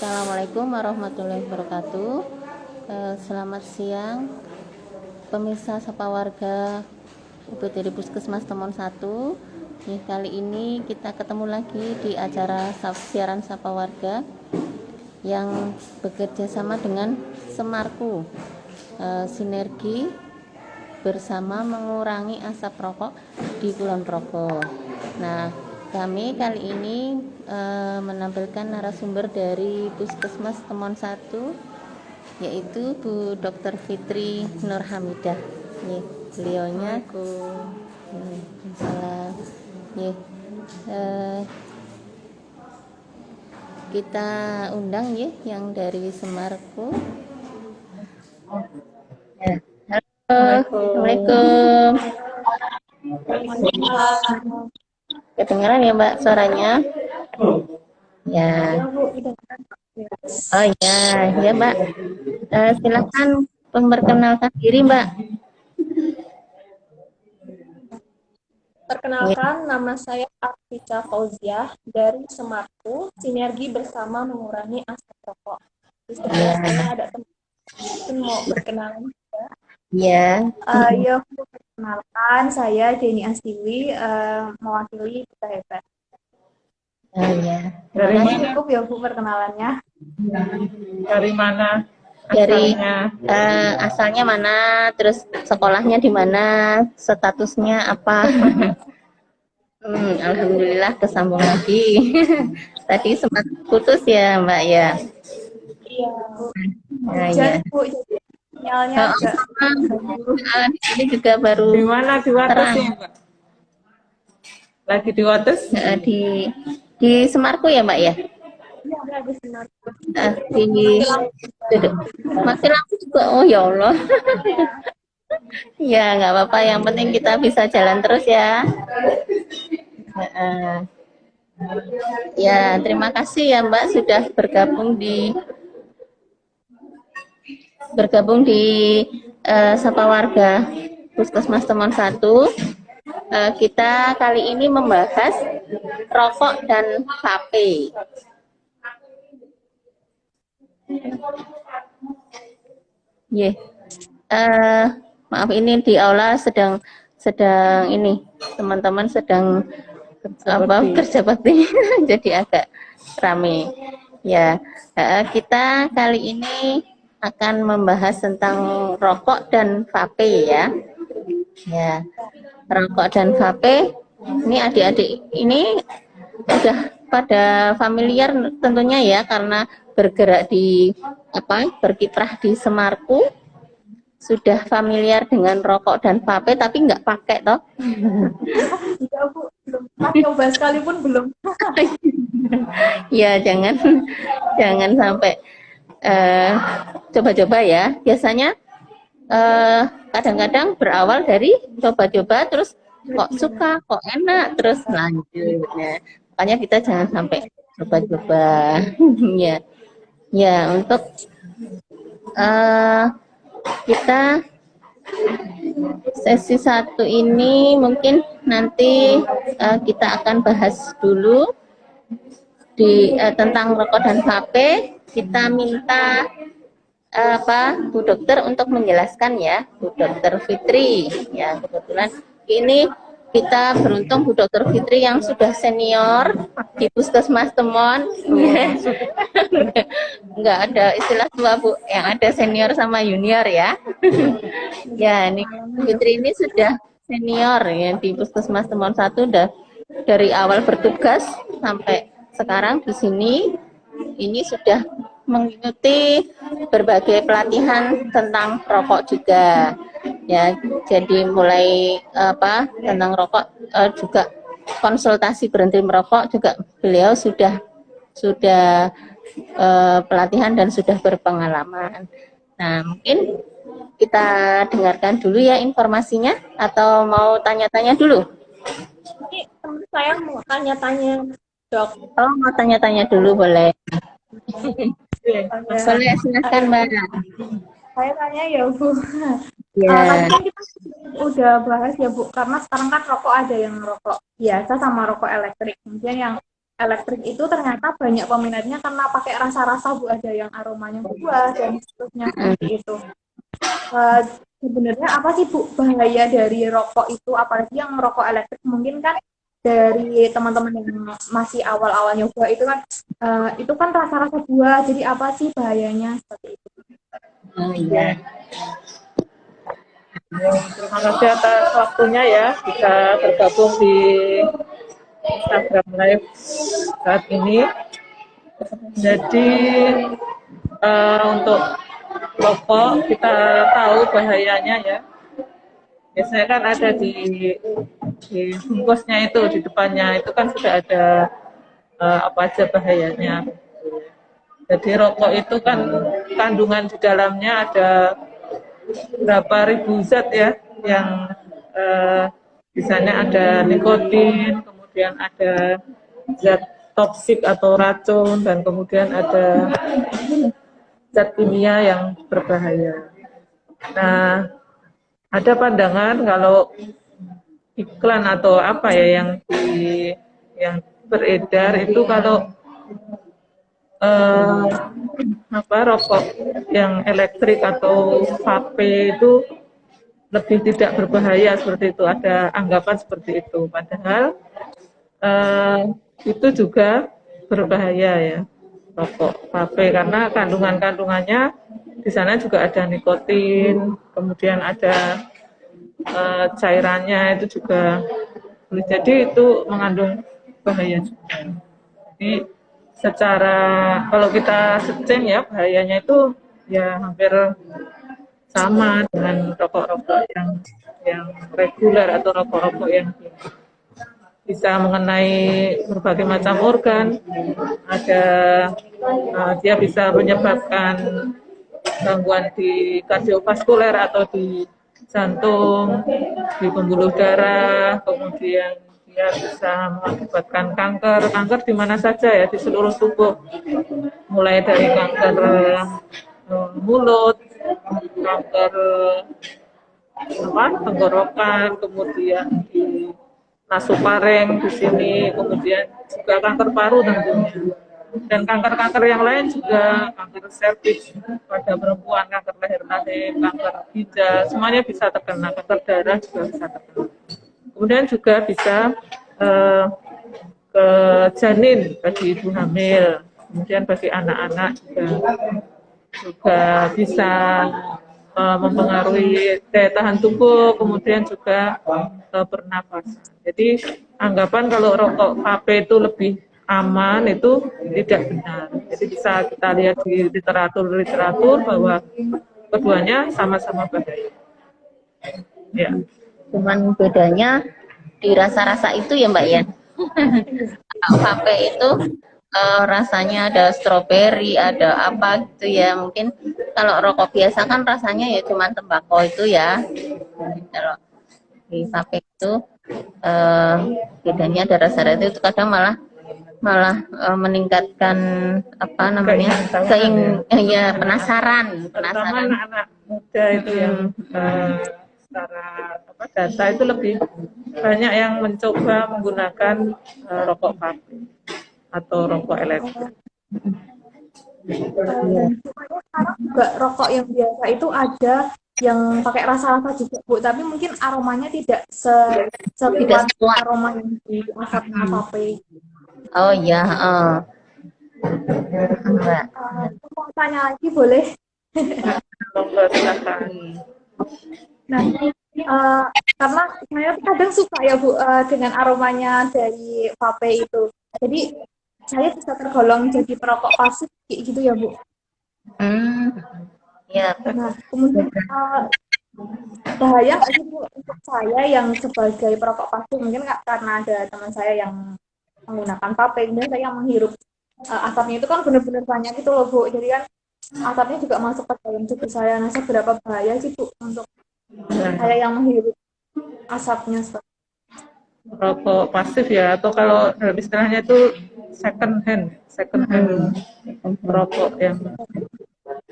Assalamualaikum warahmatullahi wabarakatuh. Selamat siang pemirsa Sapa Warga UPTD Puskesmas Temon 1. Kali ini kita ketemu lagi di acara siaran Sapa Warga yang bekerja sama dengan Semarku, sinergi bersama mengurangi asap rokok di Kulon Progo. Nah, kami kali ini menampilkan narasumber dari Puskesmas Temon 1, yaitu Bu Dr. Fitri Nur Hamidah. Beliaunya salah. Kita undang yang dari Semarku. Assalamualaikum. Kedengaran ya Mbak suaranya? Ya. Oh ya Mbak. Silakan memperkenalkan diri Mbak. Perkenalkan, nama saya Arfica Fauziah dari Semarku, sinergi bersama mengurangi asap rokok. Di sebelah sana ada teman mau berkenalan juga. Ya. Ya, perkenalkan, saya Jenny Astiwi, mewakili Kita Hebat. Dari mana? Cukup ya Bu perkenalannya. Dari mana? Asalnya mana, terus sekolahnya di mana, statusnya apa? Alhamdulillah kesambung lagi. Tadi sempat putus ya Mbak ya. Iya Bu. Bu, sinyalnya di sini juga baru. Di mana di Wates ya Mbak? Lagi di Wates? Di Semarku ya Mbak ya. Iya, di Semarku. Masih lampu juga. Oh ya Allah. Ya nggak apa-apa, yang penting kita bisa jalan terus ya. Ya, terima kasih ya Mbak sudah bergabung di Sapa Warga Puskesmas Temon 1. Kita kali ini membahas rokok dan vape. Maaf, ini di aula sedang ini teman-teman sedang kerja bakti jadi agak rame ya. Kita kali ini akan membahas tentang rokok dan vape ya. Rokok dan vape ini adik-adik ini sudah pada familiar tentunya ya, karena bergerak berkiprah di Semarku, sudah familiar dengan rokok dan vape, tapi nggak pakai toh? Iya Bu, belum coba sekalipun belum. Ya jangan sampai coba-coba ya. Biasanya kadang-kadang berawal dari coba-coba, terus kok suka, kok enak, terus lanjut. Nah, makanya kita jangan sampai coba-coba. Ya untuk kita sesi 1 ini mungkin nanti kita akan bahas dulu tentang rokok dan vape. Kita minta Bu Dokter untuk menjelaskan ya, Bu Dokter Fitri ya. Kebetulan ini kita beruntung Bu Dokter Fitri yang sudah senior di Puskesmas Temon. Enggak ada istilah tua Bu, yang ada senior sama junior ya. Ya, ini Fitri ini sudah senior ya di Puskesmas Temon 1, udah dari awal bertugas sampai sekarang di sini. Ini sudah mengikuti berbagai pelatihan tentang rokok juga ya. Jadi mulai tentang rokok juga konsultasi berhenti merokok juga beliau sudah pelatihan dan sudah berpengalaman. Nah, mungkin kita dengarkan dulu ya informasinya, atau mau tanya-tanya dulu? Ini teman saya mau tanya-tanya Dok. Oh, mau tanya-tanya dulu boleh. Boleh, silakan Mbak. Saya tanya ya Bu. Ya. Tadi kan kita udah bahas ya Bu, karena sekarang kan rokok ada yang rokok biasa sama rokok elektrik. Kemudian yang elektrik itu ternyata banyak peminatnya karena pakai rasa-rasa Bu, ada yang aromanya buah dan seterusnya seperti itu. Eh, Sebenarnya apa sih Bu bahaya dari rokok itu, apalagi yang rokok elektrik? Mungkin kan dari teman-teman yang masih awal-awal nyoba itu kan rasa-rasa buah, jadi apa sih bahayanya seperti itu? Oh iya. Terima kasih atas waktunya ya, bisa bergabung di Instagram Live saat ini. Jadi untuk rokok kita tahu bahayanya ya. Biasanya kan ada di bungkusnya itu, di depannya itu kan sudah ada apa aja bahayanya. Jadi rokok itu kan kandungan di dalamnya ada berapa ribu zat ya, yang di sana ada nikotin, kemudian ada zat toksik atau racun, dan kemudian ada zat kimia yang berbahaya. Nah, ada pandangan kalau iklan atau apa ya yang beredar itu kalau rokok yang elektrik atau vape itu lebih tidak berbahaya, seperti itu, ada anggapan seperti itu, padahal itu juga berbahaya ya, rokok vape, karena kandungannya di sana juga ada nikotin, kemudian ada cairannya itu juga, jadi itu mengandung bahaya juga. Jadi secara kalau kita searching ya, bahayanya itu ya hampir sama dengan rokok-rokok yang reguler atau rokok-rokok yang bisa mengenai berbagai macam organ. Ada dia bisa menyebabkan gangguan di kardiovaskuler atau di jantung, di pembuluh darah, kemudian dia bisa mengakibatkan kanker di mana saja ya, di seluruh tubuh, mulai dari kanker mulut, kanker tenggorokan, kemudian di nasofaring di sini, kemudian juga kanker paru tentunya, dan kanker-kanker yang lain juga, kanker serviks pada perempuan, kanker leher rahim, kanker ginjal, semuanya bisa terkena, kanker darah juga bisa terkena. Kemudian juga bisa ke janin bagi ibu hamil, kemudian bagi anak-anak juga bisa mempengaruhi daya tahan tubuh, kemudian juga pernapasan. Jadi anggapan kalau rokok vape itu lebih aman itu tidak benar. Jadi bisa kita lihat di literatur bahwa keduanya sama-sama bahaya. Ya. Cuman bedanya di rasa-rasa itu ya Mbak ya. Kalau vape itu rasanya ada stroberi, ada apa gitu ya. Mungkin kalau rokok biasa kan rasanya ya cuma tembakau itu ya. Kalau di vape itu bedanya ada rasa-rasa itu kadang malah meningkatkan apa namanya ya penasaran anak-anak muda itu yang secara data itu lebih banyak yang mencoba menggunakan rokok vape atau rokok elektrik. Dan sekarang juga rokok yang biasa itu ada yang pakai rasa-rasa juga Bu, tapi mungkin aromanya tidak sekuat aroma yang di asapnya vape. Oh iya, Mbak. Mau tanya lagi boleh? Nah, karena saya kadang suka ya Bu dengan aromanya dari vape itu. Jadi saya bisa tergolong jadi perokok pasif gitu ya Bu. Ya. Nah, kemudian bahaya nggak sih Bu untuk saya yang sebagai perokok pasif? Mungkin karena ada teman saya yang menggunakan vape, kemudian saya yang menghirup asapnya itu kan benar-benar banyak itu loh Bu. Jadi kan asapnya juga masuk ke dalam tubuh saya. Nah, seberapa bahaya sih Bu untuk saya yang menghirup asapnya? Rokok pasif ya, atau kalau dalam istilahnya itu second hand rokok yang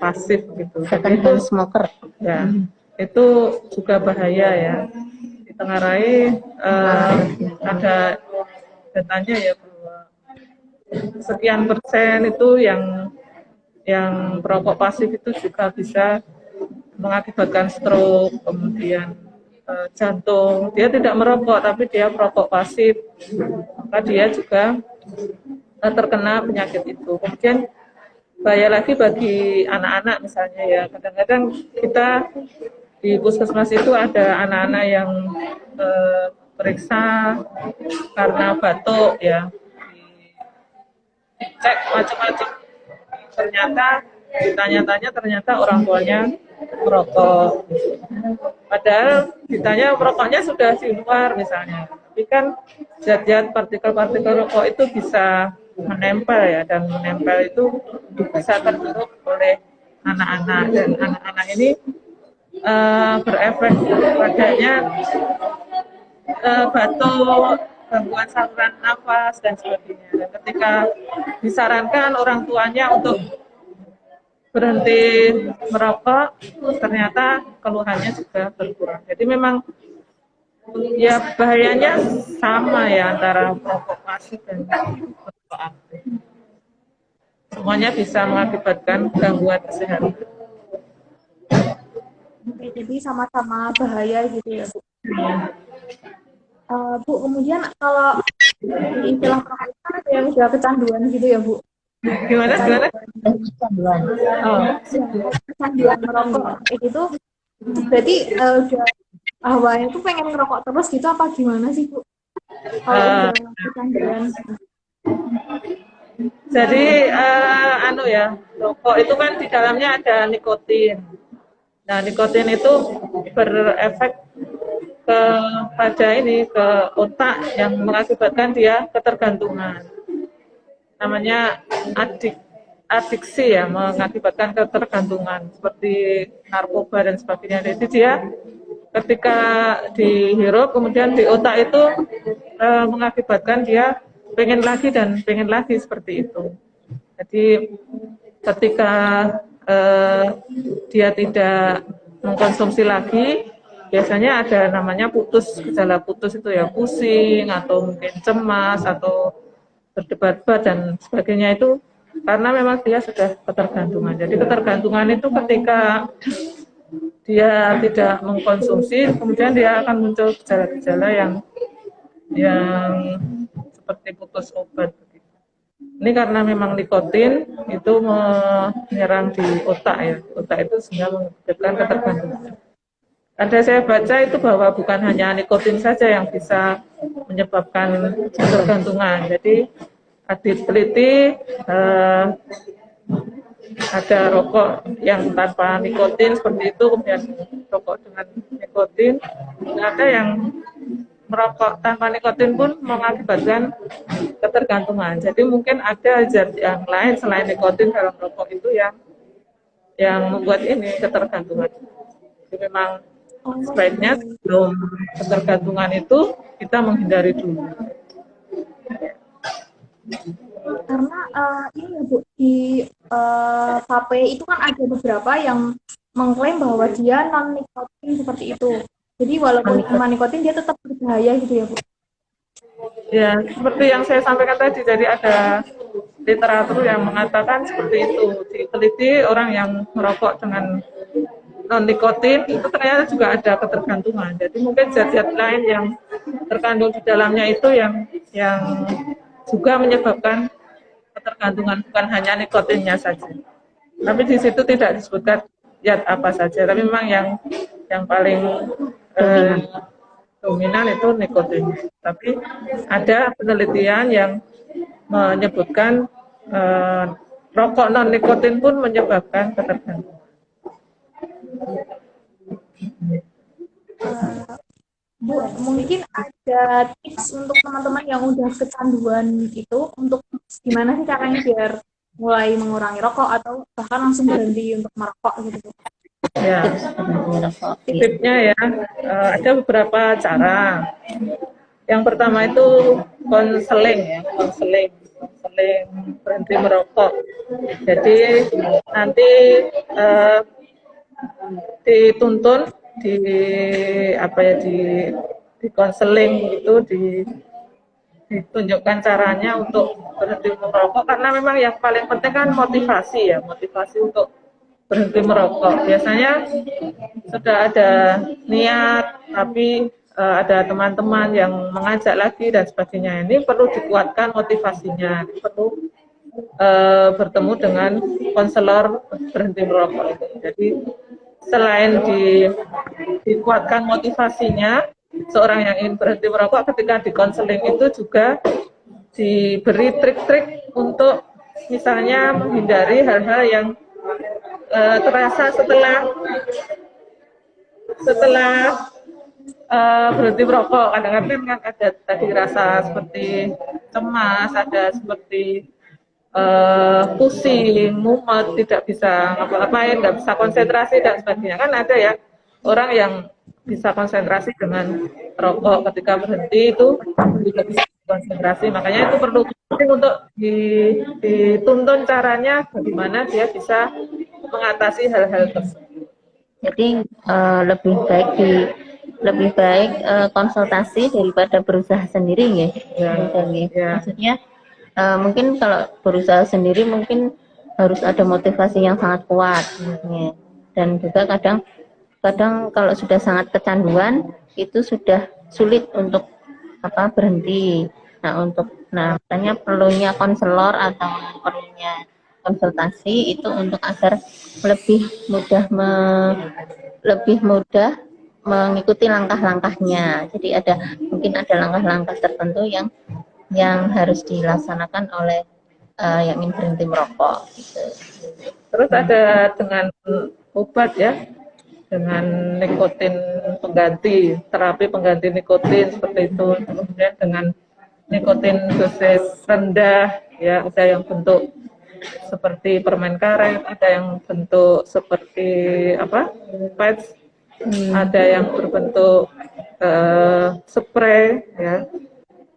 pasif gitu. Second hand smoker. Ya, itu juga bahaya ya. Ditengarai ada datanya ya bahwa sekian persen itu yang perokok pasif itu juga bisa mengakibatkan stroke, kemudian jantung. Dia tidak merokok, tapi dia perokok pasif, maka dia juga terkena penyakit itu. Kemudian bahaya lagi bagi anak-anak misalnya ya. Kadang-kadang kita di puskesmas itu ada anak-anak yang periksa karena batuk ya, dicek macam-macam. Ternyata ditanya-tanya ternyata orang tuanya merokok. Padahal ditanya merokoknya sudah di luar misalnya. Tapi kan zat-zat partikel-partikel rokok itu bisa menempel ya, dan menempel itu bisa terhirup oleh anak-anak, dan anak-anak ini berefek padanya batuk, gangguan saluran nafas dan sebagainya. Dan ketika disarankan orang tuanya untuk berhenti merokok, ternyata keluhannya juga berkurang. Jadi memang ya bahayanya sama ya antara merokok pasif dan merokok aktif. Semuanya bisa mengakibatkan gangguan kesehatan. Oke, jadi sama-sama bahaya gitu ya, Bu. Bu, kemudian kalau di istilah merokok itu kan ada yang udah kecanduan gitu ya, Bu. Gimana? Kecanduan. Oh, Kecanduan merokok itu berarti udah awalnya tuh pengen ngerokok terus gitu apa gimana sih, Bu? Kalau udah kecanduan. jadi rokok itu kan di dalamnya ada nikotin. Nah, nikotin itu berefek ke otak yang mengakibatkan dia ketergantungan. Namanya adiksi ya, mengakibatkan ketergantungan seperti narkoba dan sebagainya. Jadi dia ketika dihirup kemudian di otak itu mengakibatkan dia pengen lagi dan pengen lagi seperti itu. Jadi ketika dia tidak mengkonsumsi lagi, biasanya ada namanya gejala putus itu ya, pusing atau mungkin cemas atau berdebar-debar dan sebagainya, itu karena memang dia sudah ketergantungan. Jadi ketergantungan itu ketika dia tidak mengkonsumsi, kemudian dia akan muncul gejala-gejala yang seperti putus obat. Ini karena memang nikotin itu menyerang di otak ya, otak itu sehingga menyebabkan ketergantungan. Ada saya baca itu bahwa bukan hanya nikotin saja yang bisa menyebabkan ketergantungan. Jadi diteliti ada rokok yang tanpa nikotin seperti itu, kemudian rokok dengan nikotin, ada yang merokok tanpa nikotin pun mengakibatkan ketergantungan. Jadi mungkin ada zat yang lain selain nikotin dalam rokok itu yang membuat ini ketergantungan. Jadi memang sebaiknya sebelum ketergantungan itu kita menghindari dulu. Karena ini ya, Bu, di vape itu kan ada beberapa yang mengklaim bahwa dia non nikotin seperti itu. Jadi walaupun cuma nikotin dia tetap berbahaya gitu ya, Bu. Ya, seperti yang saya sampaikan tadi, jadi ada literatur yang mengatakan seperti itu. Diteliti orang yang merokok dengan non nikotin itu ternyata juga ada ketergantungan. Jadi mungkin zat-zat lain yang terkandung di dalamnya itu yang juga menyebabkan ketergantungan, bukan hanya nikotinnya saja. Tapi di situ tidak disebutkan zat apa saja, tapi memang yang paling dominan itu nikotin. Tapi ada penelitian yang menyebutkan rokok non nikotin pun menyebabkan ketergantungan. Bu, mungkin ada tips untuk teman-teman yang udah kecanduan itu untuk gimana sih caranya biar mulai mengurangi rokok atau bahkan langsung berhenti untuk merokok gitu. Ya, tipsnya ya ada beberapa cara. Yang pertama itu konseling ya, konseling berhenti merokok. Jadi nanti dituntun di konseling itu ditunjukkan caranya untuk berhenti merokok, karena memang yang paling penting kan motivasi ya, motivasi untuk berhenti merokok. Biasanya sudah ada niat, tapi ada teman-teman yang mengajak lagi dan sebagainya. Ini perlu dikuatkan motivasinya, perlu bertemu dengan konselor berhenti merokok itu. Jadi selain dikuatkan motivasinya, seorang yang ingin berhenti merokok ketika di konseling itu juga diberi trik-trik untuk misalnya menghindari hal-hal yang terasa setelah berhenti merokok. Kadang-kadang kan ada tadi rasa seperti cemas, ada seperti pusing, mumet, tidak bisa ngapa-ngapain, nggak bisa konsentrasi dan sebagainya. Kan ada ya orang yang bisa konsentrasi dengan rokok, ketika berhenti itu tidak bisa konsentrasi. Makanya itu perlu untuk dituntun caranya bagaimana dia bisa mengatasi hal-hal tersebut. Jadi lebih baik konsultasi daripada berusaha sendiri ya. Ya. Maksudnya mungkin kalau berusaha sendiri mungkin harus ada motivasi yang sangat kuat ya. Dan juga kadang kalau sudah sangat kecanduan itu sudah sulit untuk berhenti. Makanya perlunya konselor atau perlunya konsultasi itu untuk agar lebih mudah mengikuti langkah-langkahnya. Jadi mungkin ada langkah-langkah tertentu yang harus dilaksanakan oleh yang ingin berhenti merokok. Gitu. Terus ada dengan obat ya, dengan nikotin pengganti, terapi pengganti nikotin seperti itu. Kemudian dengan nikotin dosis rendah, ya ada yang bentuk seperti permen karet, ada yang bentuk seperti patch, ada yang berbentuk spray, ya.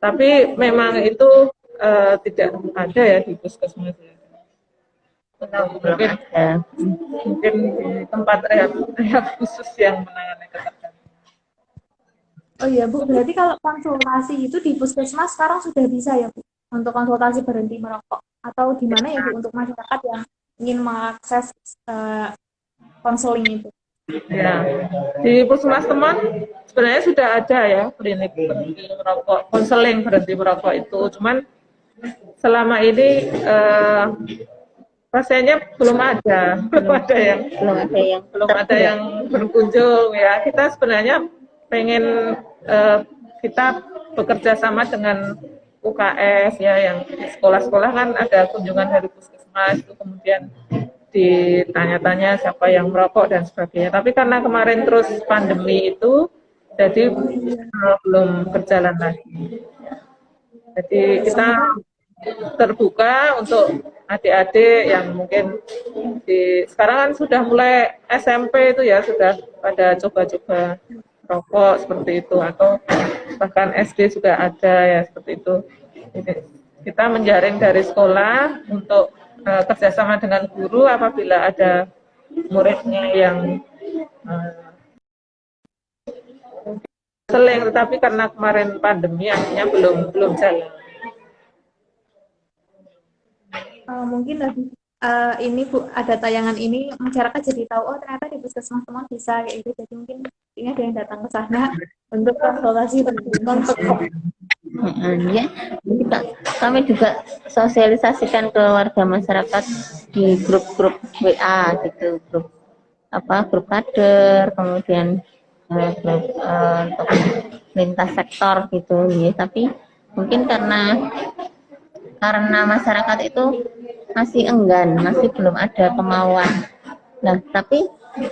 Tapi memang itu tidak ada ya di puskesmas. Mungkin di tempat rehab khusus yang menangani ketergantungan. Oh iya Bu, berarti kalau konsultasi itu di puskesmas sekarang sudah bisa ya Bu, untuk konsultasi berhenti merokok? Atau di mana ya Bu untuk masyarakat yang ingin mengakses konseling itu? Ya, di puskesmas teman sebenarnya sudah ada ya klinik berhenti merokok, konseling berhenti merokok itu. Cuman selama ini pasiennya belum ada yang berkunjung ya. Kita sebenarnya pengen kita bekerja sama dengan UKS ya, yang di sekolah-sekolah kan ada kunjungan dari puskesmas itu, kemudian ditanya-tanya siapa yang merokok dan sebagainya. Tapi karena kemarin terus pandemi itu, jadi belum berjalan lagi. Jadi kita terbuka untuk adik-adik yang mungkin sekarang kan sudah mulai SMP itu ya, sudah pada coba-coba rokok seperti itu, atau bahkan SD juga ada ya seperti itu. Jadi, kita menjaring dari sekolah untuk kerjasama dengan guru apabila ada muridnya yang seling, tetapi karena kemarin pandemi akhirnya belum jalan. Mungkin lebih ini Bu, ada tayangan ini masyarakat jadi tahu, oh ternyata di puskesmas teman bisa kayak gitu. Jadi mungkin ini ada yang datang ke sana untuk konsultasi tentang Ya, kami juga sosialisasikan ke warga masyarakat di grup-grup WA gitu, grup kader, kemudian grup untuk lintas sektor gitu ya. Tapi mungkin karena masyarakat itu masih enggan, masih belum ada kemauan. Nah, tapi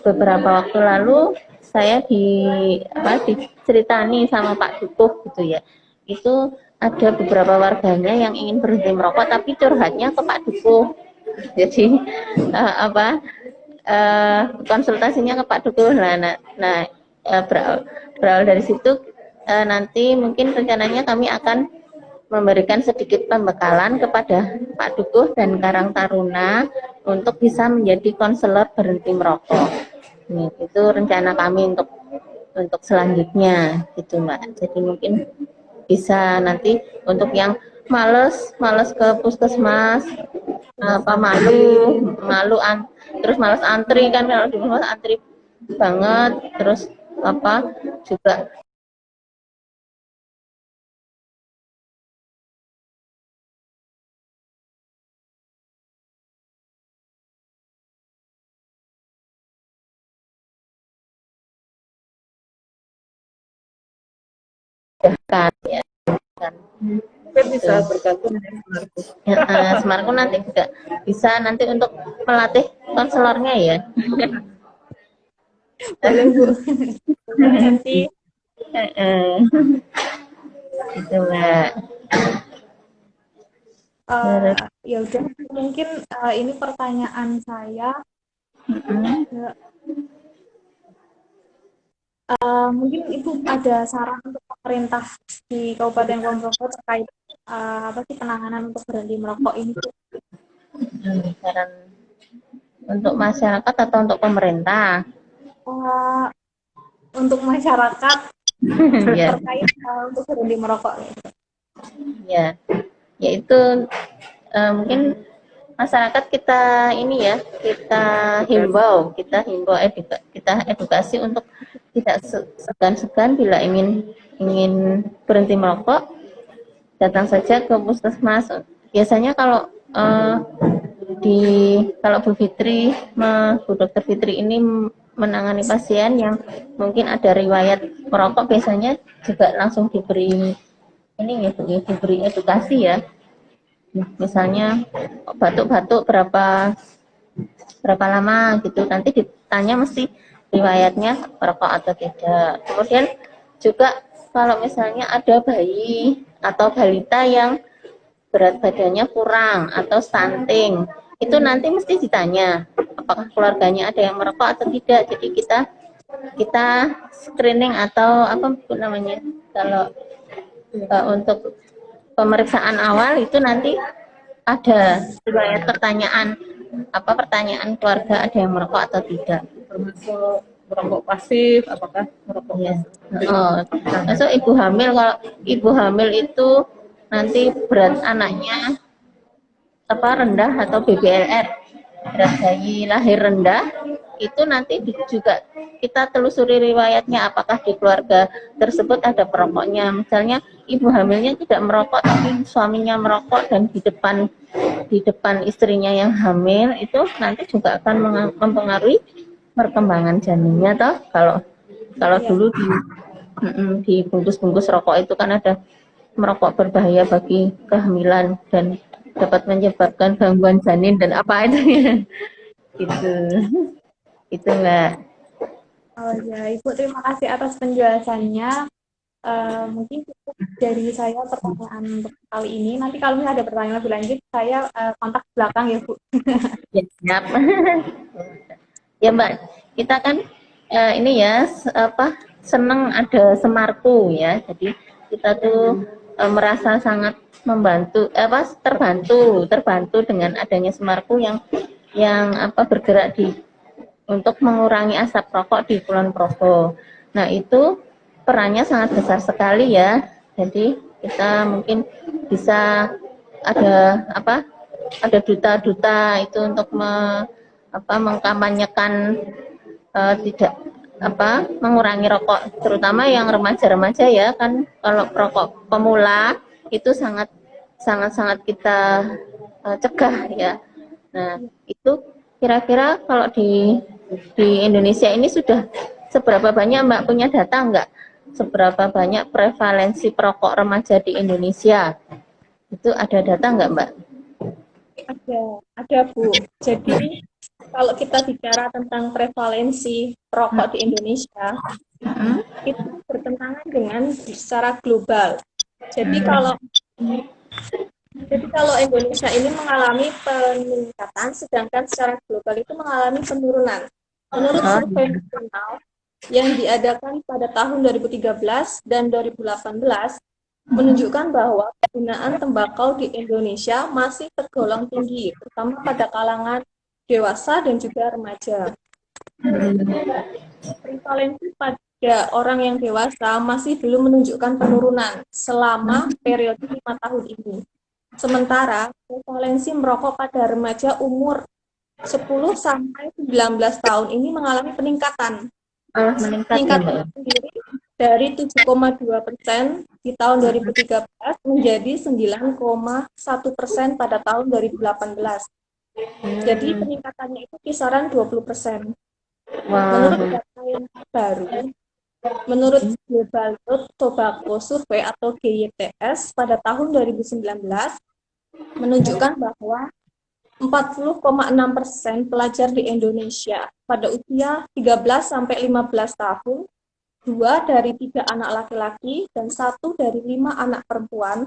beberapa waktu lalu saya diceritani sama Pak Dukuh gitu ya. Itu ada beberapa warganya yang ingin berhenti merokok tapi curhatnya ke Pak Dukuh. Jadi konsultasinya ke Pak Dukuh. Berawal dari situ nanti mungkin rencananya kami akan memberikan sedikit pembekalan kepada Pak Dukuh dan Karang Taruna untuk bisa menjadi konselor berhenti merokok. Itu rencana kami untuk selanjutnya gitu Mbak. Jadi mungkin bisa nanti untuk yang males ke puskesmas, apa terus males antri kan, kalau di rumah antri banget, terus apa juga kan ya kan. Mungkin bisa bergabung ya Marco. Ya, Semarku nanti juga bisa nanti untuk melatih konselornya ya. Boleh Bu. Nanti Itu Mbak. ya udah mungkin ini pertanyaan saya. Mungkin Ibu ada saran untuk pemerintah di Kabupaten Kulonprogo terkait apa sih penanganan untuk berhenti merokok ini Bu? Saran untuk masyarakat atau untuk pemerintah? Untuk masyarakat Ya, terkait untuk berhenti merokok. ya, yaitu mungkin masyarakat kita ini ya, kita himbau kita edukasi untuk tidak segan-segan bila ingin berhenti merokok, datang saja ke puskesmas. Biasanya kalau kalau Bu Dokter Fitri ini menangani pasien yang mungkin ada riwayat merokok, biasanya juga langsung diberi ini ya Bu, diberi edukasi ya. Misalnya batuk-batuk berapa lama gitu, nanti ditanya mesti riwayatnya merokok atau tidak. Kemudian juga kalau misalnya ada bayi atau balita yang berat badannya kurang atau stunting, itu nanti mesti ditanya apakah keluarganya ada yang merokok atau tidak. Jadi kita screening atau apa namanya, kalau untuk pemeriksaan awal itu nanti ada riwayat pertanyaan keluarga ada yang merokok atau tidak, Termasuk merokok pasif, apakah merokok ya. pasif? Masuk kalau ibu hamil itu nanti berat anaknya rendah atau BBLR, berat bayi lahir rendah, itu nanti juga kita telusuri riwayatnya apakah di keluarga tersebut ada perokoknya. Misalnya ibu hamilnya tidak merokok tapi suaminya merokok dan di depan istrinya yang hamil, itu nanti juga akan mempengaruhi perkembangan janinnya toh. Kalau dulu di bungkus-bungkus rokok itu kan ada merokok berbahaya bagi kehamilan dan dapat menyebabkan gangguan janin dan apa itu ya. Itu Mbak. Oh ya, Ibu terima kasih atas penjelasannya. Mungkin cukup dari saya pertanyaan untuk kali ini. Nanti kalau misalnya ada pertanyaan lebih lanjut, saya kontak belakang ya Bu. Ya, siap. Ya Mbak, kita kan ini ya senang ada Semarku ya. Jadi kita tuh merasa sangat terbantu dengan adanya Semarku yang bergerak untuk mengurangi asap rokok di Kulon Progo. Nah, itu perannya sangat besar sekali ya. Jadi kita mungkin bisa ada duta-duta itu untuk mengkampanyekan tidak mengurangi rokok, terutama yang remaja-remaja ya kan. Kalau rokok pemula itu sangat kita cegah ya. Nah, itu kira-kira kalau di Indonesia ini sudah seberapa banyak Mbak punya data enggak? Seberapa banyak prevalensi perokok remaja di Indonesia? Itu ada data enggak Mbak? Ada Bu. Jadi kalau kita bicara tentang prevalensi perokok di Indonesia, itu bertentangan dengan secara global. Jadi kalau Indonesia ini mengalami peningkatan, sedangkan secara global itu mengalami penurunan. Menurut survei nasional yang diadakan pada tahun 2013 dan 2018, menunjukkan bahwa penggunaan tembakau di Indonesia masih tergolong tinggi, terutama pada kalangan dewasa dan juga remaja. Prevalensi pada orang yang dewasa masih belum menunjukkan penurunan selama periode 5 tahun ini. Sementara prevalensi merokok pada remaja umur 10 sampai 19 tahun ini mengalami peningkatan. Malah meningkat ya, Mbak. Peningkatan sendiri dari 7,2% di tahun 2013 menjadi 9,1% pada tahun 2018. Jadi peningkatannya itu kisaran 20%. Menurut Wah. data yang baru, menurut Global Youth Tobacco Survey atau GYTS pada tahun 2019 menunjukkan bahwa 40,6% pelajar di Indonesia pada usia 13 sampai 15 tahun, 2 dari 3 anak laki-laki dan 1 dari 5 anak perempuan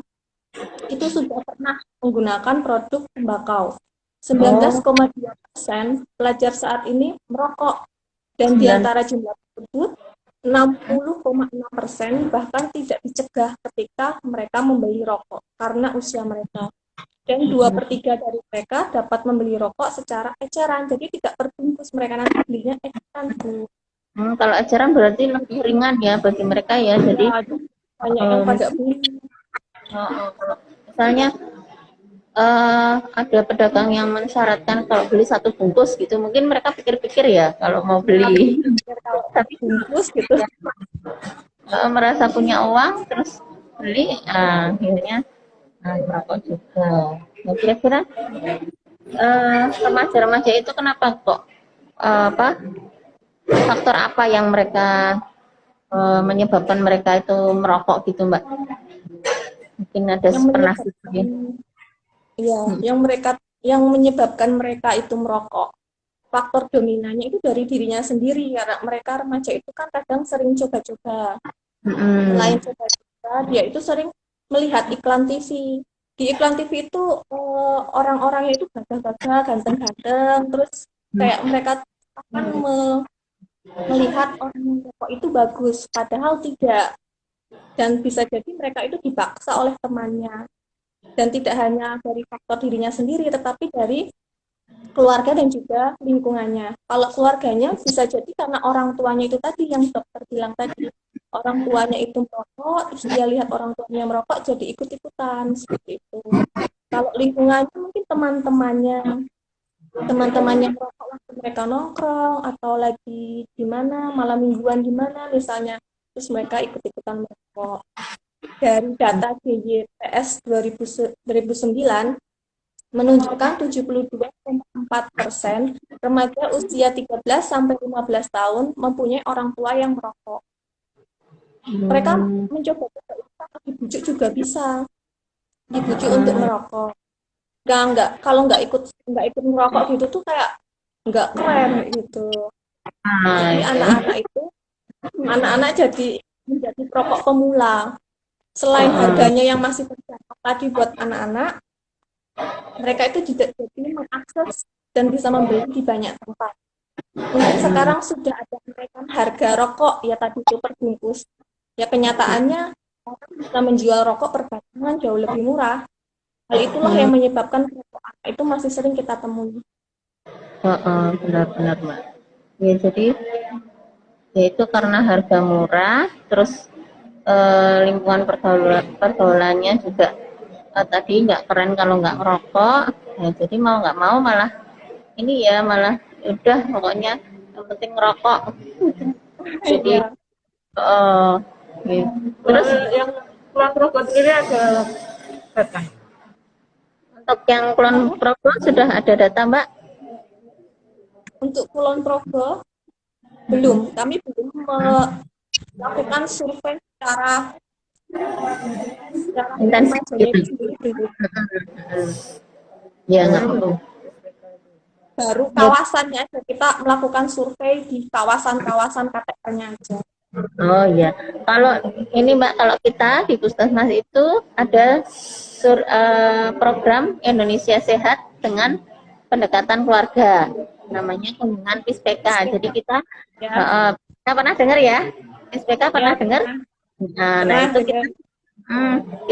itu sudah pernah menggunakan produk tembakau. 19,2% pelajar saat ini merokok dan di antara jumlah tersebut 60,6% bahkan tidak dicegah ketika mereka membeli rokok karena usia mereka. Dan 2/3 dari mereka dapat membeli rokok secara eceran, jadi tidak terbungkus, mereka nanti belinya eceran, Bu. Kalau ajaran berarti lebih ringan ya bagi mereka ya. Jadi Banyak yang pada beli. kalau misalnya ada pedagang yang mensyaratkan kalau beli 1 bungkus gitu, mungkin mereka pikir-pikir ya kalau mau beli. Tapi Bungkus gitu. merasa punya uang terus beli, akhirnya merokok juga. Nah, kira-kira remaja-remaja itu kenapa kok faktor apa yang mereka menyebabkan mereka itu merokok gitu, Mbak? Mungkin ada pernah yang menyebabkan mereka itu merokok. Faktor dominannya itu dari dirinya sendiri, karena mereka remaja itu kan kadang sering coba-coba. Selain coba-coba, dia itu sering melihat iklan TV. Di iklan TV itu orang-orangnya itu gagah-gagah, ganteng-ganteng, terus kayak mereka akan melihat orang yang rokok itu bagus, padahal tidak. Dan bisa jadi mereka itu dipaksa oleh temannya. Dan tidak hanya dari faktor dirinya sendiri, tetapi dari keluarga dan juga lingkungannya. Kalau keluarganya bisa jadi karena orang tuanya itu tadi yang dokter bilang tadi. Orang tuanya itu merokok, terus dia lihat orang tuanya merokok, jadi ikut-ikutan, seperti itu. Kalau lingkungannya mungkin teman-temannya merokok waktu mereka nongkrong, atau lagi di mana, malam mingguan di mana misalnya, terus mereka ikut-ikutan merokok. Dari data GYTS 2009 menunjukkan 72,4% remaja usia 13 sampai 15 tahun mempunyai orang tua yang merokok. Mereka mencoba dibujuk juga bisa, dibujuk untuk merokok. Kalau nggak ikut merokok gitu tuh kayak nggak keren gitu. Jadi anak-anak jadi menjadi perokok pemula. Selain harganya yang masih terjangkau tadi buat anak-anak, mereka itu juga jadi mengakses dan bisa membeli di banyak tempat. Mungkin sekarang sudah ada kenaikan harga rokok ya tadi itu per bungkus. Ya kenyataannya orang bisa menjual rokok per batangan jauh lebih murah. Hal itulah yang menyebabkan rokok anak itu masih sering kita temui. Benar-benar, Mbak. Ya, jadi ya itu karena harga murah, terus lingkungan pergaulannya juga tadi nggak keren kalau nggak ngerokok, ya jadi mau nggak mau malah ini ya, malah udah pokoknya yang penting ngerokok. Jadi terus yang Kulon Progo sendiri ada data? untuk yang Kulon Progo sudah ada data, Mbak? Untuk Kulon Progo belum, kami belum melakukan survei secara intensif gitu. Ya nggak perlu. Baru kawasannya aja, kita melakukan survei di kawasan-kawasan KTL-nya aja. Oh iya, kalau ini Mbak, kalau kita di Puskesmas itu ada program Indonesia Sehat dengan pendekatan keluarga, namanya kunjungan PISPK. Jadi kita pernah dengar ya, PISPK pernah dengar? Nah itu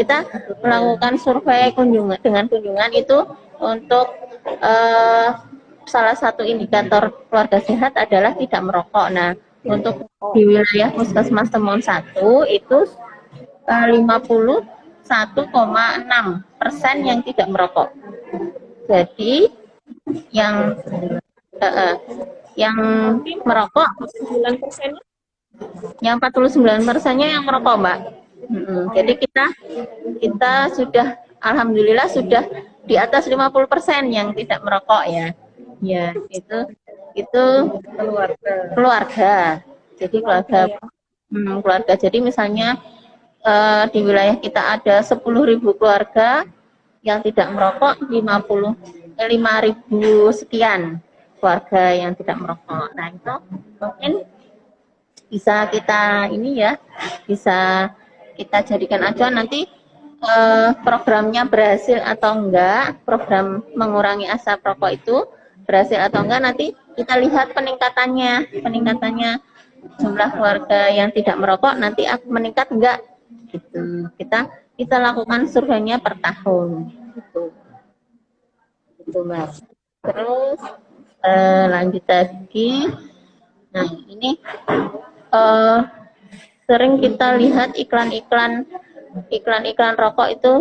kita melakukan survei dengan kunjungan itu untuk salah satu indikator keluarga sehat adalah tidak merokok. Nah, Untuk di wilayah Puskesmas Temon 1 itu 51,6% yang tidak merokok. Jadi yang yang merokok 9%-nya yang 49%-nya yang merokok, Mbak. Jadi kita sudah alhamdulillah sudah di atas 50% yang tidak merokok ya. Ya, itu keluarga. Jadi keluarga. Jadi misalnya di wilayah kita ada 10.000 keluarga yang tidak merokok, 5.000 sekian keluarga yang tidak merokok. Nah, itu mungkin bisa kita bisa kita jadikan acuan nanti programnya berhasil atau enggak, program mengurangi asap rokok itu berhasil atau enggak, nanti kita lihat peningkatannya jumlah keluarga yang tidak merokok nanti meningkat enggak gitu. Kita lakukan surveinya per tahun gitu Mbak. Terus lanjut lagi. Nah, ini sering kita lihat iklan-iklan rokok itu,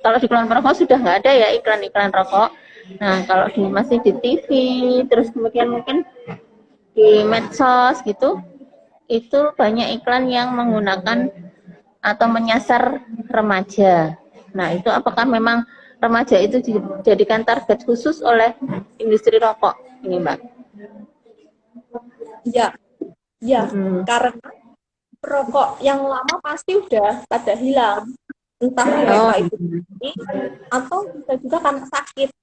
kalau di iklan rokok sudah nggak ada ya iklan-iklan rokok. Nah, kalau masih di TV, terus kemudian mungkin di medsos gitu, itu banyak iklan yang menggunakan atau menyasar remaja. Nah, itu apakah memang remaja itu dijadikan target khusus oleh industri rokok ini, Mbak? Ya, karena rokok yang lama pasti udah pada hilang, entah mereka itu mati atau bisa juga karena sakit.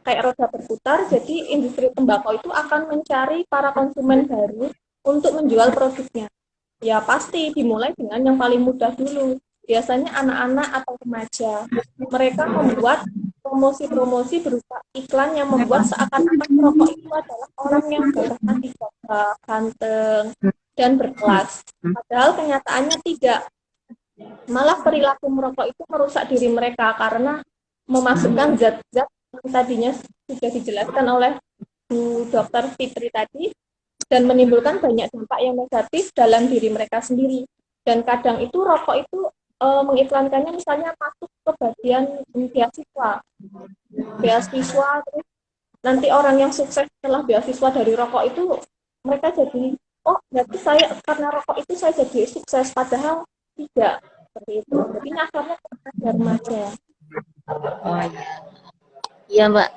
Kayak roda berputar, jadi industri tembakau itu akan mencari para konsumen baru untuk menjual produknya. Ya pasti dimulai dengan yang paling mudah dulu. Biasanya anak-anak atau remaja. Mereka membuat promosi-promosi berupa iklan yang membuat seakan-akan rokok itu adalah orang yang gagahnya gagah, ganteng, dan berkelas. Padahal kenyataannya tidak. Malah perilaku merokok itu merusak diri mereka karena memasukkan zat-zat yang tadinya sudah dijelaskan oleh Bu Dr. Fitri tadi, dan menimbulkan banyak dampak yang negatif dalam diri mereka sendiri. Dan kadang itu rokok itu mengiklankannya misalnya masuk ke bagian beasiswa, terus nanti orang yang sukses setelah beasiswa dari rokok itu mereka jadi, oh berarti saya karena rokok itu saya jadi sukses, padahal tidak seperti itu. Jadi nyasarnya kepada remaja. Oh iya Mbak,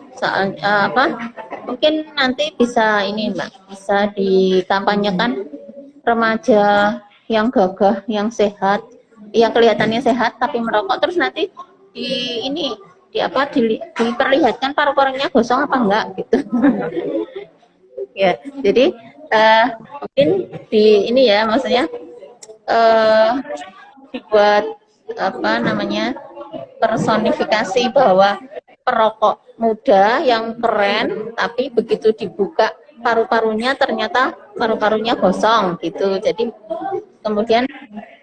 mungkin nanti bisa ini Mbak, bisa dikampanyekan remaja yang gagah, yang sehat, yang kelihatannya sehat tapi merokok, terus nanti diperlihatkan paru-parunya gosong apa enggak gitu. Ya, jadi mungkin maksudnya dibuat personifikasi bahwa perokok muda yang keren, tapi begitu dibuka paru-parunya ternyata paru-parunya gosong gitu. Jadi kemudian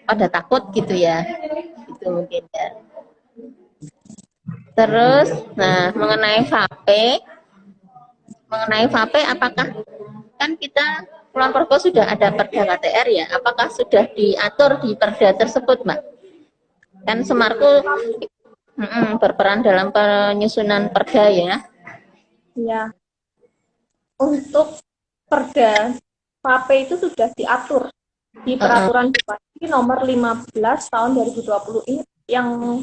pada takut gitu ya. Itu mungkin ya. Terus mengenai vape apakah kan kita Kulon Progo sudah ada Perda KTR ya, apakah sudah diatur di Perda tersebut, Mbak? Kan Semarku berperan dalam penyusunan Perda ya. Ya, untuk Perda vape itu sudah diatur di Peraturan Bupati nomor 15 tahun 2020 ini, yang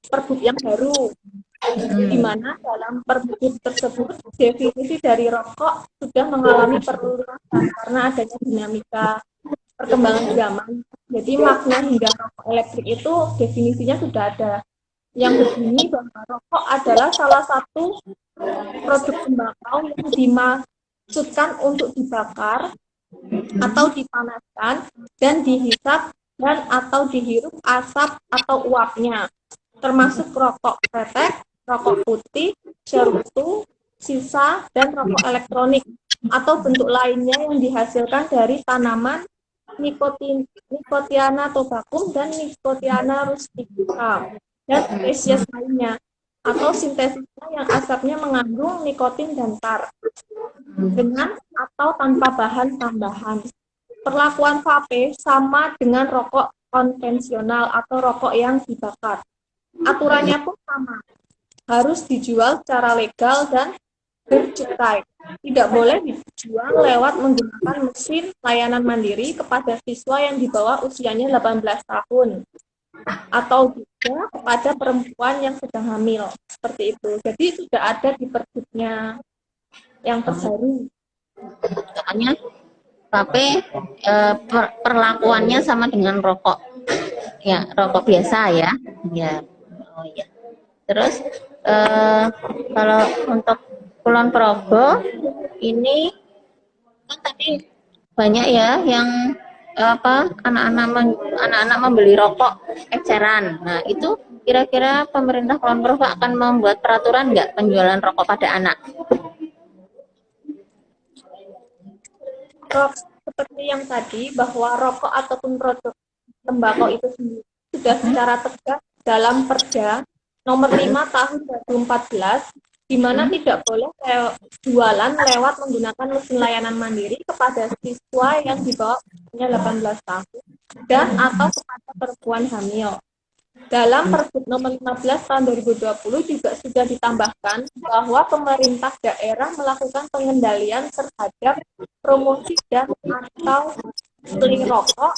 Pergub yang baru, di mana dalam Pergub tersebut definisi dari rokok sudah mengalami perluasan karena adanya dinamika perkembangan zaman. Jadi makna hingga rokok elektrik itu definisinya sudah ada, yang berbunyi bahwa rokok adalah salah satu produk tembakau yang dimaksudkan untuk dibakar atau dipanaskan dan dihisap dan atau dihirup asap atau uapnya, termasuk rokok kretek, rokok putih, cerutu, sisa, dan rokok elektronik atau bentuk lainnya yang dihasilkan dari tanaman Nicotiana tobacum dan Nicotiana rustica dan spesies lainnya, atau sintesisnya yang asapnya mengandung nikotin dan tar, dengan atau tanpa bahan tambahan. Perlakuan vape sama dengan rokok konvensional atau rokok yang dibakar. Aturannya pun sama, harus dijual secara legal dan bercukai. Tidak boleh dijual lewat menggunakan mesin layanan mandiri kepada siswa yang di bawah usianya 18 tahun atau juga kepada perempuan yang sedang hamil. Seperti itu. Jadi sudah ada di Pergubnya yang terbaru. Soalnya vape perlakuannya sama dengan rokok, ya rokok biasa ya, ya. Oh ya. Terus kalau untuk Kulon Progo ini kan tadi banyak ya yang anak-anak membeli rokok eceran. Nah itu kira-kira pemerintah Kulon Progo akan membuat peraturan nggak penjualan rokok pada anak? Seperti yang tadi, bahwa rokok ataupun produk tembakau itu sendiri sudah secara tegas dalam Perda nomor 5 tahun 2014, di mana tidak boleh jualan lewat menggunakan mesin layanan mandiri kepada siswa yang di bawah usia 18 tahun dan atau kepada perempuan hamil. Dalam Pergub nomor 15 tahun 2020 juga sudah ditambahkan bahwa pemerintah daerah melakukan pengendalian terhadap promosi dan atau beli rokok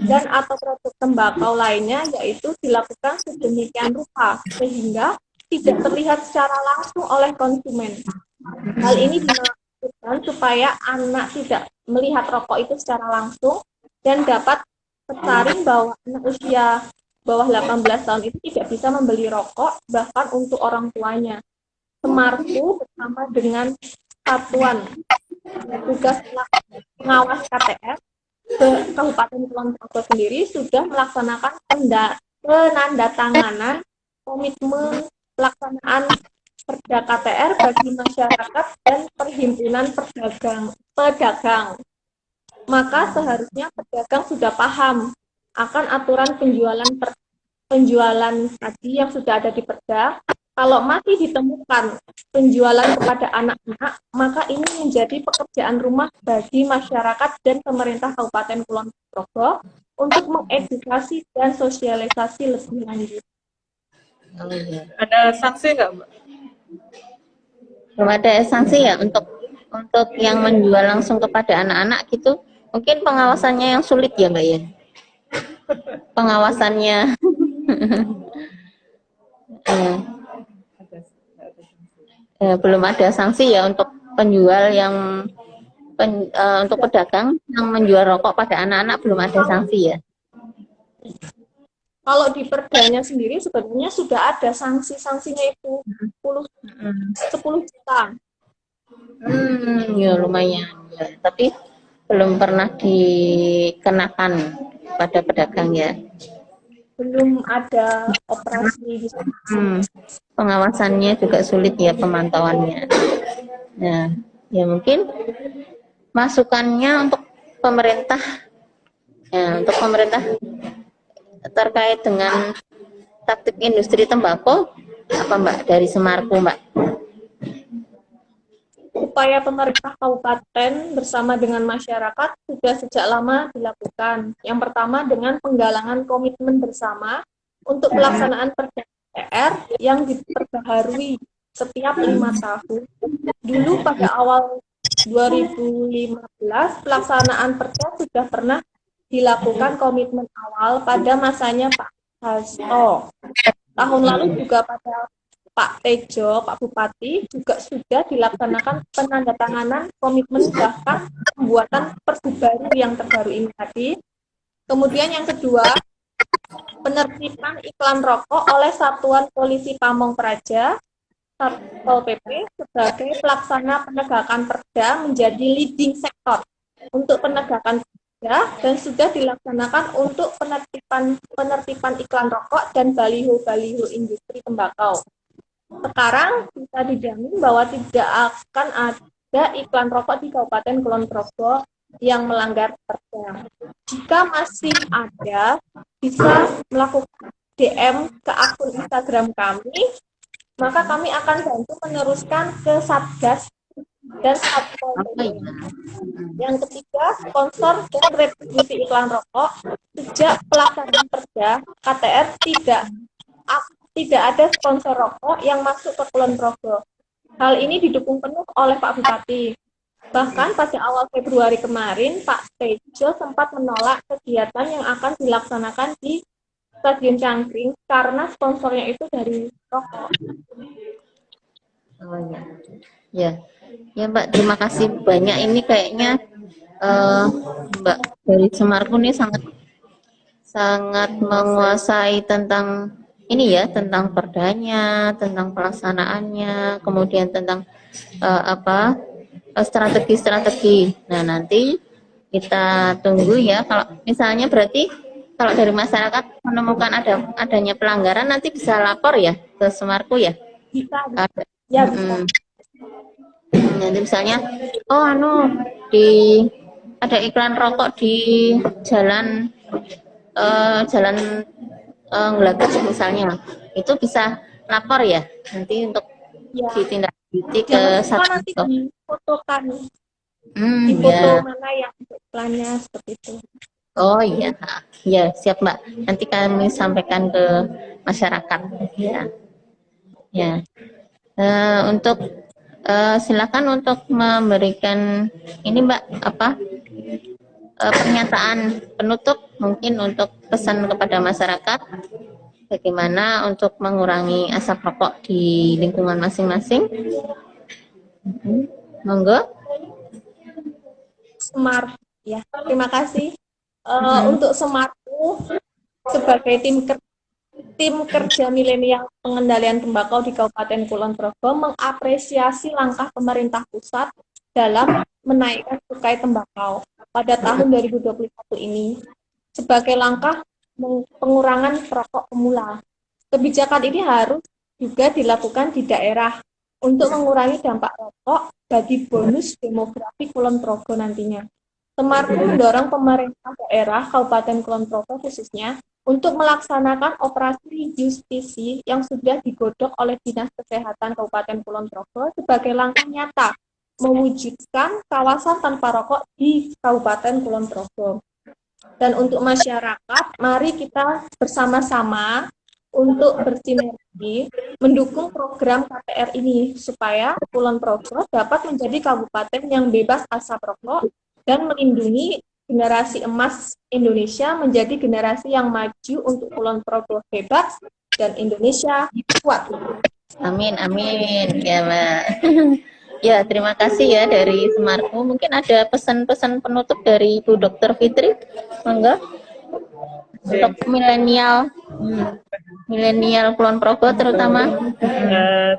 dan atau produk tembakau lainnya, yaitu dilakukan sedemikian rupa sehingga tidak terlihat secara langsung oleh konsumen. Hal ini dilakukan supaya anak tidak melihat rokok itu secara langsung dan dapat tersaring bahwa anak usia bawah 18 tahun itu tidak bisa membeli rokok bahkan untuk orang tuanya. Semarku bersama dengan Satuan Tugas Pengawas KTR Kabupaten Kulon Progo sendiri sudah melaksanakan penandatanganan komitmen pelaksanaan Perda KTR bagi masyarakat dan perhimpunan pedagang. Maka seharusnya pedagang sudah paham akan aturan penjualan tadi yang sudah ada di Perda. Kalau masih ditemukan penjualan kepada anak-anak, maka ini menjadi pekerjaan rumah bagi masyarakat dan pemerintah Kabupaten Kulon Progo untuk mengedukasi dan sosialisasi lebih lanjut. Ada sanksi nggak, Mbak? Belum ada sanksi ya untuk yang menjual langsung kepada anak-anak gitu. Mungkin pengawasannya yang sulit ya, Mbak ya. Pengawasannya belum ada sanksi ya untuk penjual yang untuk pedagang yang menjual rokok pada anak-anak, belum ada sanksi ya. Kalau di perdanya sendiri sebenarnya sudah ada sanksinya itu 10 juta. Ya lumayan ya. Tapi belum pernah dikenakan pada pedagang ya. Belum ada operasi di pengawasannya juga sulit ya, pemantauannya. Nah, ya mungkin masukannya untuk pemerintah terkait dengan taktik industri tembakau apa, Mbak, dari Semarku, Mbak? Upaya pemerintah kabupaten bersama dengan masyarakat sudah sejak lama dilakukan. Yang pertama dengan penggalangan komitmen bersama untuk pelaksanaan Perda KTR yang diperbaharui setiap 5 tahun. Dulu pada awal 2015 pelaksanaan Perda sudah pernah dilakukan komitmen awal pada masanya Pak Hasto. Tahun lalu juga pada Pak Tejo, Pak Bupati, juga sudah dilaksanakan penandatanganan komitmen bahkan pembuatan Pergub baru yang terbaru ini tadi. Kemudian yang kedua, penertiban iklan rokok oleh Satuan Polisi Pamong Praja, Satpol PP, sebagai pelaksana penegakan Perda menjadi leading sektor untuk penegakan Perda dan sudah dilaksanakan untuk penertiban iklan rokok dan baliho-baliho industri tembakau. Sekarang bisa dijamin bahwa tidak akan ada iklan rokok di Kabupaten Kulon Progo yang melanggar Perda. Jika masih ada, bisa melakukan DM ke akun Instagram kami maka kami akan bantu meneruskan ke Satgas dan Satpol Apa PP. ya? Yang ketiga, sponsor dan retribusi iklan rokok. Sejak pelaksanaan Perda KTR tidak ada sponsor rokok yang masuk ke Kulon Progo. Hal ini didukung penuh oleh Pak Bupati. Bahkan pada awal Februari kemarin, Pak Tejo sempat menolak kegiatan yang akan dilaksanakan di Stadion Cangkring karena sponsornya itu dari rokok. Oh ya. Ya. Ya Mbak, terima kasih banyak. Ini kayaknya Mbak dari Semarku nih sangat menguasai tentang ini ya, tentang perdanya, tentang pelaksanaannya, kemudian tentang strategi-strategi. Nah, nanti kita tunggu ya. Kalau misalnya berarti kalau dari masyarakat menemukan adanya pelanggaran, nanti bisa lapor ya ke Semarku ya. Bisa, Ada. ya bisa. Nanti misalnya, di ada iklan rokok di jalan jalan Ngelagas misalnya, itu bisa lapor ya nanti untuk Ya, ditindaklanjuti ke jangan lupa Satgas. nanti difotokan, Hmm, difoto ya. mana yang iklannya seperti itu. Oh iya, ya siap Mbak. Nanti kami sampaikan ke masyarakat. Ya, ya. Untuk silakan untuk memberikan ini Mbak pernyataan penutup mungkin untuk pesan kepada masyarakat bagaimana untuk mengurangi asap rokok di lingkungan masing-masing. Monggo. Smart, ya. Terima kasih. Untuk Semarku sebagai tim kerja milenial pengendalian tembakau di Kabupaten Kulon Progo mengapresiasi langkah pemerintah pusat dalam menaikkan cukai tembakau pada tahun 2021 ini sebagai langkah pengurangan perokok pemula. Kebijakan ini harus juga dilakukan di daerah untuk mengurangi dampak rokok bagi bonus demografi Kulon Progo nantinya. Semarku mendorong pemerintah daerah Kabupaten Kulon Progo khususnya untuk melaksanakan operasi justisi yang sudah digodok oleh Dinas Kesehatan Kabupaten Kulon Progo sebagai langkah nyata mewujudkan kawasan tanpa rokok di Kabupaten Kulon Progo. Dan untuk masyarakat, mari kita bersama-sama untuk bersinergi mendukung program KTR ini supaya Kulon Progo dapat menjadi kabupaten yang bebas asap rokok dan melindungi generasi emas Indonesia menjadi generasi yang maju untuk Kulon Progo hebat dan Indonesia kuat. Amin, amin. Ya, Mbak. Ya, terima kasih ya dari Semarku. Mungkin ada pesan-pesan penutup dari Ibu Dr. Fitri. Monggo. Untuk milenial Kulon Progo terutama.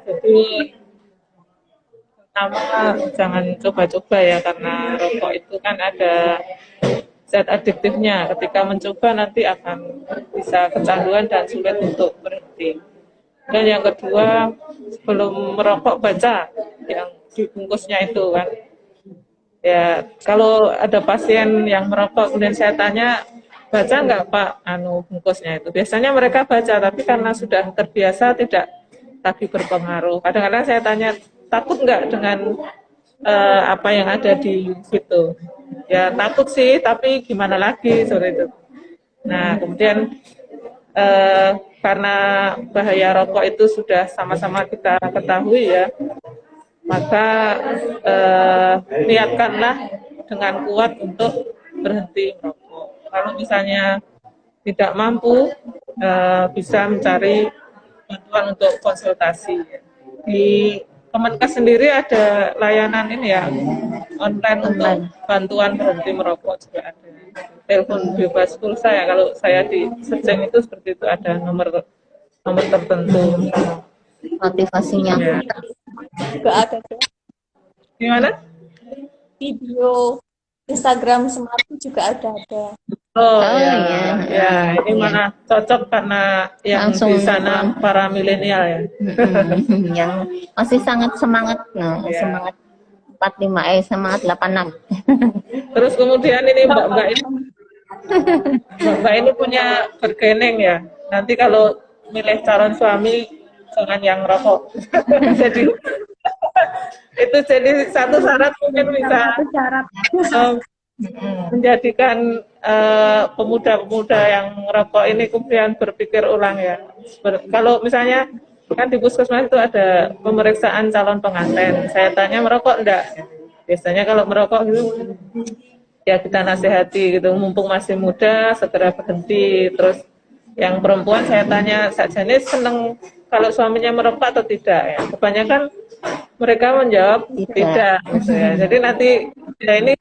Jadi pertama jangan coba-coba ya, karena rokok itu kan ada zat adiktifnya. Ketika mencoba nanti akan bisa kecanduan dan sulit untuk berhenti. Dan yang kedua, sebelum merokok baca yang dibungkusnya itu kan. Ya, kalau ada pasien yang merokok kemudian saya tanya, baca nggak Pak bungkusnya itu? Biasanya mereka baca, tapi karena sudah terbiasa tidak lagi berpengaruh. Kadang-kadang saya tanya, takut nggak dengan apa yang ada di situ? Ya takut sih, tapi gimana lagi seperti itu. Nah kemudian karena bahaya rokok itu sudah sama-sama kita ketahui ya, maka niatkanlah dengan kuat untuk berhenti merokok. Kalau misalnya tidak mampu, bisa mencari bantuan untuk konsultasi. Di Kemenkes sendiri ada layanan ini ya, online untuk bantuan berhenti merokok juga ada. Telepon bebas pulsa ya, kalau saya di searching itu seperti itu, ada nomor tertentu. Motivasinya. Ya. Juga ada tuh. Gimana? Video Instagram Semarku juga ada. Oh ya. Ya, ini mana cocok karena yang langsung di sana para milenial ya. Yang masih sangat semangat, semangat 45 semangat 86. Terus kemudian ini Mbak ini punya bergening ya. Nanti kalau milih calon suami jangan yang rokok. Jadi itu jadi satu syarat mungkin bisa Syarat. eh, menjadikan pemuda-pemuda yang merokok ini kemudian berpikir ulang ya. Kalau misalnya kan di puskesmas itu ada pemeriksaan calon pengantin, saya tanya merokok enggak? Biasanya kalau merokok gitu ya kita nasihati gitu, mumpung masih muda segera berhenti. Terus yang perempuan saya tanya saja ini seneng kalau suaminya merokok atau tidak ya. Kebanyakan mereka menjawab tidak gitu ya. Jadi nanti ya ini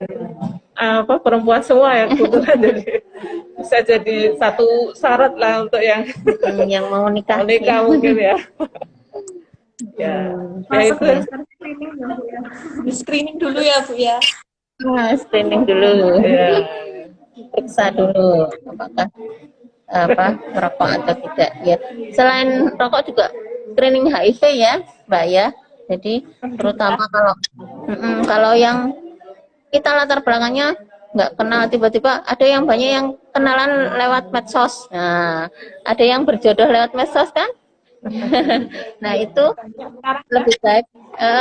perempuan semua yang kebetulan jadi bisa jadi satu syarat lah untuk yang Yang mau nikah. mau nikah mungkin ya. Ya, ya Masuk itu. daftar screening ya Bu ya. Di screening dulu ya Bu ya. Nah, screening dulu, Ya. periksa dulu apakah merokok atau tidak. Ya, selain rokok juga screening HIV ya, Mbak ya. Jadi terutama kalau yang kita latar belakangnya nggak kenal, tiba-tiba ada yang banyak yang kenalan lewat medsos. Nah, ada yang berjodoh lewat medsos kan? Nah itu lebih baik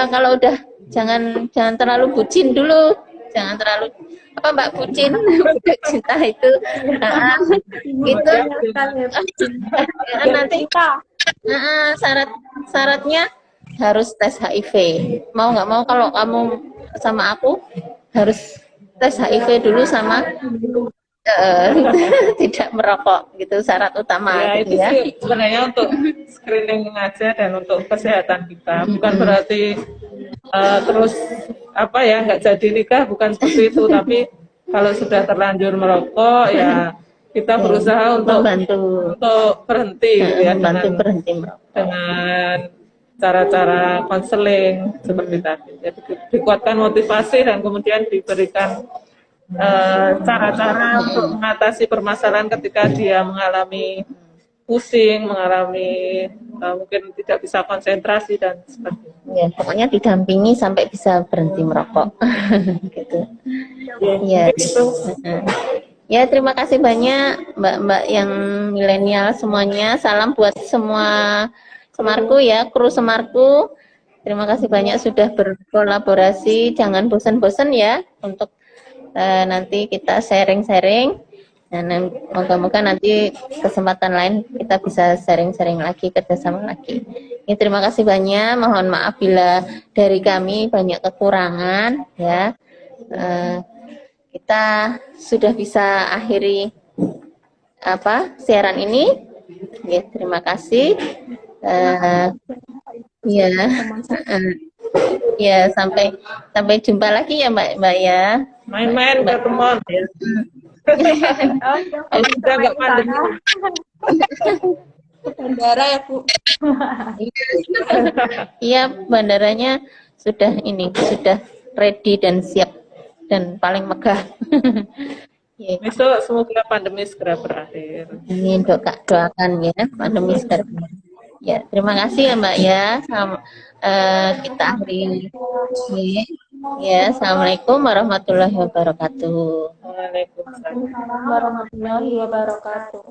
kalau udah jangan terlalu bucin dulu, jangan terlalu Mbak bucin, budak cinta itu, itu nanti syaratnya harus tes HIV. Mau nggak mau kalau kamu sama aku harus tes HIV dulu sama tidak merokok gitu, syarat utama Ya gitu itu ya. sih sebenarnya untuk screening aja dan untuk kesehatan kita, bukan berarti terus nggak jadi nikah, bukan seperti itu. Tapi kalau sudah terlanjur merokok ya kita berusaha untuk berhenti gitu ya, berhenti merokok dengan cara-cara konseling seperti tadi. Jadi dikuatkan motivasi dan kemudian diberikan cara-cara untuk mengatasi permasalahan ketika dia mengalami pusing, mengalami mungkin tidak bisa konsentrasi dan sebagainya. Ya, pokoknya didampingi sampai bisa berhenti merokok. Gitu. Ya. Ya, terima kasih banyak Mbak-mbak yang milenial semuanya. Salam buat semua Semarku ya, kru Semarku. Terima kasih banyak sudah berkolaborasi. Jangan bosan-bosan ya untuk nanti kita sharing-sharing. Dan moga-moga nanti kesempatan lain kita bisa sharing-sharing lagi, kerjasama lagi. Ya, terima kasih banyak. Mohon maaf bila dari kami banyak kekurangan ya. Kita sudah bisa akhiri siaran ini. Ya, terima kasih. Ya, ya sampai jumpa lagi ya Mbak ya. Main-main ketemuan. Udah nggak pandemi. Bandara ya Bu. Iya, bandaranya sudah ready dan siap dan paling megah. Besok semoga pandemi segera berakhir. Ini doakan ya pandemi segera berakhir. Ya, terima kasih ya Mbak ya. Kita akhiri. Ya, assalamualaikum warahmatullahi wabarakatuh. Waalaikumsalam Warahmatullahi wabarakatuh.